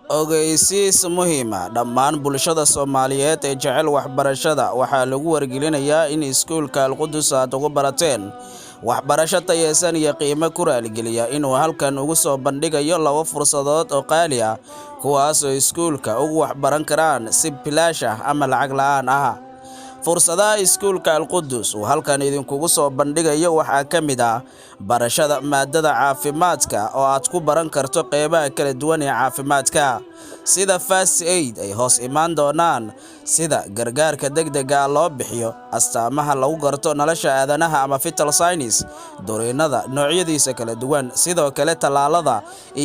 Ogeysiis muhiim ah dhammaan bulshada Soomaaliyeed ee jecel waxbarashada waxaa lagu wargelinayaa in iskuulka Al-Qudus aad ugu barateen waxbarasho tayeysan iyo qiimo ku raaligeliya inuu halkan ugu soo bandhigayo laba fursadood oo qaali ah kuwaas oo iskuulka ugu waxbaran karaan si bilaash ah ama lacag la'aan ah. Fursadaha iskuulka Al-Qudus uu halkan idinkugu soo bandhigayo waxaa ka mid ah barashada maadada caafimaadka oo aad ku baran karto qeybaha kala duwan ee caafimaadka sida first aid ay hoos imaan doonaan sida gargaarka degdega ah loo bixiyo astaamaha lagu garto nolosha aadanaha ama vital signs duriinada noocyadiisa kala duwan sidoo kale tallaalada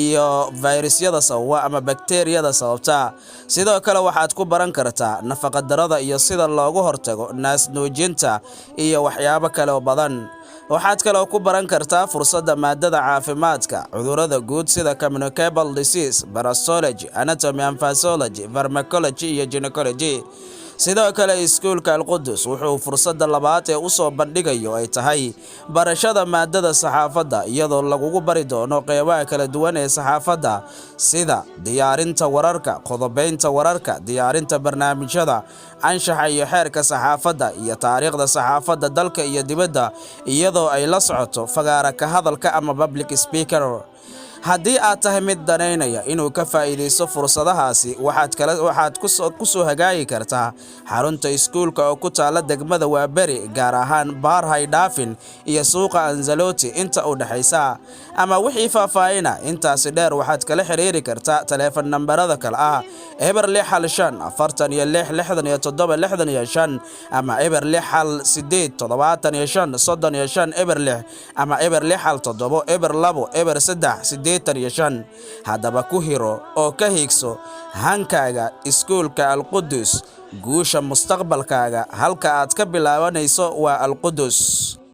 iyo fayrasyada sababa ama bakteeriyada sababta sidoo kale waxaad ku baran kartaa nafaqa darada iyo sida loogu hortago naas nuujinta iyo waxyaabo kale oo badan. Waxaad kaloo ku baran kartaa fursadda maadada caafimaadka cudurrada guud sida communicable disease, parasitology, anatomy and physiology, pharmacology iyo gynecology. Sidoo kale iskuulka Al-Qudus wuxuu fursadda labaad ee u soo bandhigayo ay tahay barashada maadada saxaafadda iyadoo lagugu bari doono qeybaha kala duwan ee saxaafadda sida diyaarinta wararka, qodobaynta wararka, diyaarinta barnaamijyada, anshaxa iyo xeerka saxaafadda iyo taariikhda saxaafadda dalka iyo dibadda iyadoo ay la socoto fagaara ka hadalka ama public speaker. Haddii aad tahay mid danaynaya inuu ka faa'iideysto fursadahaasi waxaad ku soo hagaagi kartaa xarunta iskuulka oo ku taala degmada Waaberi gaar ahaan Baar Haydhaafin iyo suuqa Anzaloti inta u dhaxaysa ama wixii faahfaahina intaasi dheer waxaad kala xiriiri kartaa taleefan nambarada kale ah eber 6 5 46 67 ama eber 6 8 75 35 eber 6 ama eber 6 7 eber 2 eber 3 haddaba ku hiro oo ka higso hankaaga iskuulka Al-Qudus guusha mustaqbalkaaga halka aad ka bilaabanayso waa Al-Qudus.